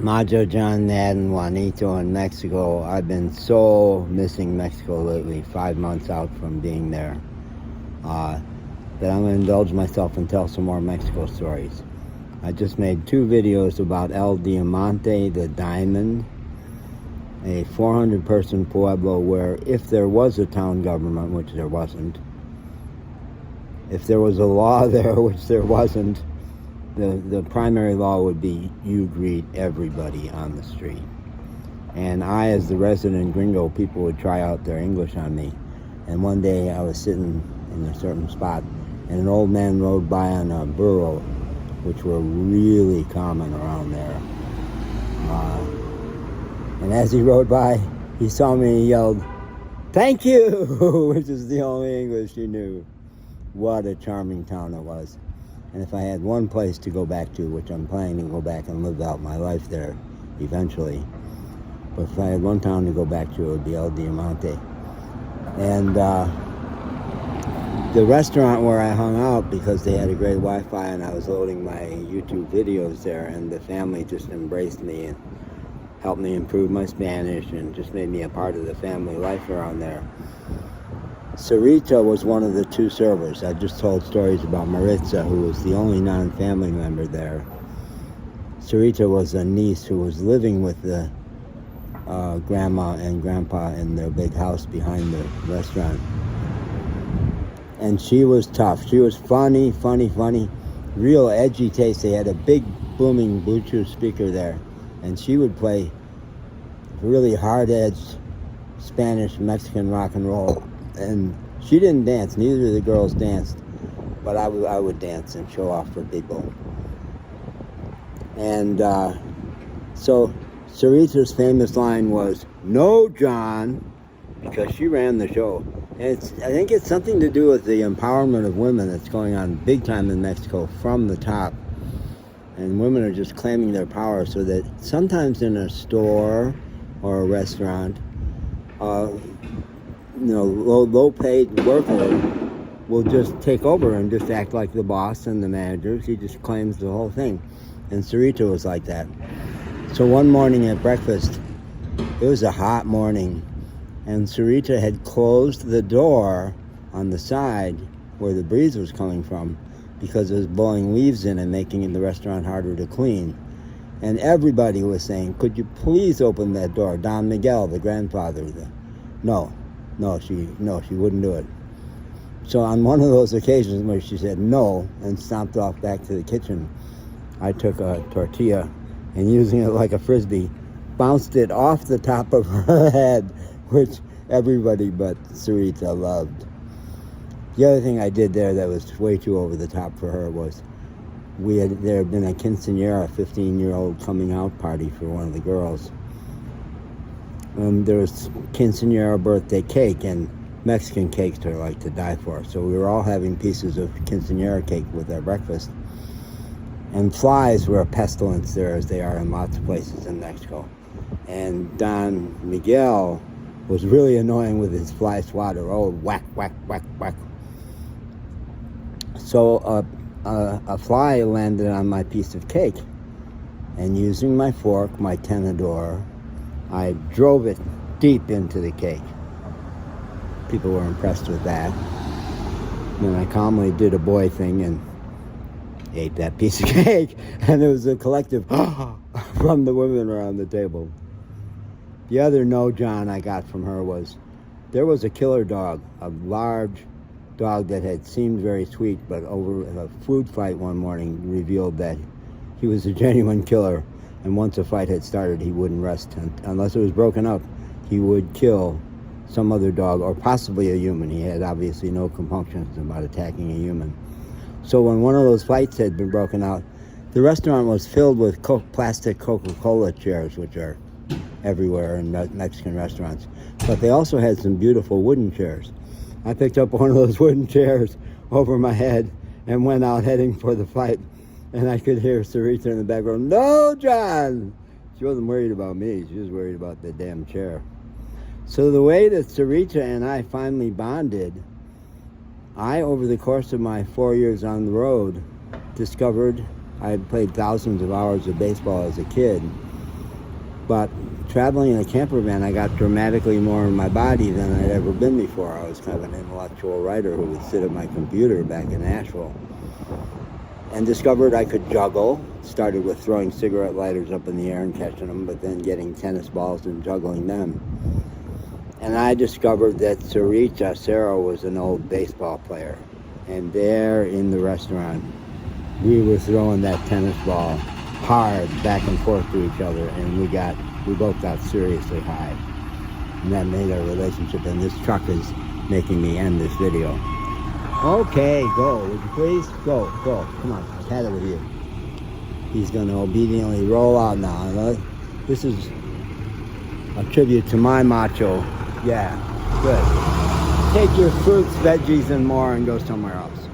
Majo, John, Nad, and Juanito in Mexico. I've been so missing Mexico lately, 5 months out from being there, that I'm going to indulge myself and tell some more Mexico stories. I just made 2 videos about El Diamante, the diamond, a 400-person pueblo where if there was a town government, which there wasn't, if there was a law there, which there wasn't, the primary law would be you greet everybody on the street. And I, as the resident gringo, people would try out their English on me. And one day I was sitting in a certain spot, and an old man rode by on a burro, which were really common around there. And as he rode by, he saw me and he yelled, "Thank you," which is the only English he knew. What a charming town it was. And if I had one place to go back to, which I'm planning to go back and live out my life there eventually, but if I had one town to go back to, it would be El Diamante. And the restaurant where I hung out, because they had a great Wi-Fi and I was loading my YouTube videos there, and the family just embraced me and helped me improve my Spanish and just made me a part of the family life around there. Sarita was one of the 2 servers. I just told stories about Maritza, who was the only non-family member there. Sarita was a niece who was living with the grandma and grandpa in their big house behind the restaurant. And she was tough. She was funny, real edgy taste. They had a big booming Bluetooth speaker there, and she would play really hard-edged Spanish, Mexican rock and roll. And she didn't dance, neither of the girls danced, but I would dance and show off for people. And so Sarita's famous line was, "No, John," because she ran the show. And I think it's something to do with the empowerment of women that's going on big time in Mexico from the top. And women are just claiming their power, so that sometimes in a store or a restaurant, low-paid worker will just take over and just act like the boss and the manager. He just claims the whole thing. And Sarita was like that. So one morning at breakfast, it was a hot morning, and Sarita had closed the door on the side where the breeze was coming from because it was blowing leaves in and making the restaurant harder to clean. And everybody was saying, "Could you please open that door?" Don Miguel, the grandfather, No, she wouldn't do it. So on one of those occasions where she said no and stomped off back to the kitchen, I took a tortilla and, using it like a frisbee, bounced it off the top of her head, which everybody but Sarita loved. The other thing I did there that was way too over the top for her was there had been a quinceañera, 15-year-old coming out party for one of the girls. There was quinceañera birthday cake, and Mexican cakes are like to die for. So we were all having pieces of quinceañera cake with our breakfast. And flies were a pestilence there, as they are in lots of places in Mexico. And Don Miguel was really annoying with his fly swatter. Oh, whack, whack, whack, whack. So a fly landed on my piece of cake. And using my fork, my tenedor, I drove it deep into the cake. People were impressed with that. Then I calmly did a boy thing and ate that piece of cake. And it was a collective from the women around the table. The other "no, John" I got from her was, there was a killer dog, a large dog that had seemed very sweet, but over a food fight one morning revealed that he was a genuine killer. And once a fight had started, he wouldn't rest unless it was broken up. He would kill some other dog, or possibly a human. He had obviously no compunctions about attacking a human. So when one of those fights had been broken out, the restaurant was filled with plastic Coca-Cola chairs, which are everywhere in Mexican restaurants. But they also had some beautiful wooden chairs. I picked up one of those wooden chairs over my head and went out heading for the fight. And I could hear Sarita in the background, "No, John!" She wasn't worried about me. She was worried about the damn chair. So the way that Sarita and I finally bonded, over the course of my 4 years on the road, discovered I had played thousands of hours of baseball as a kid. But traveling in a camper van, I got dramatically more in my body than I'd ever been before. I was kind of an intellectual writer who would sit at my computer back in Nashville. And discovered I could juggle. Started with throwing cigarette lighters up in the air and catching them, but then getting tennis balls and juggling them. And I discovered that Sarita was an old baseball player. And there in the restaurant, we were throwing that tennis ball hard back and forth to each other, and we both got seriously high. And that made our relationship, and this truck is making me end this video. Okay, go, would you please? Go, come on, I've had it with you. He's gonna obediently roll out now. This is a tribute to my macho. Yeah, good. Take your fruits, veggies, and more and go somewhere else.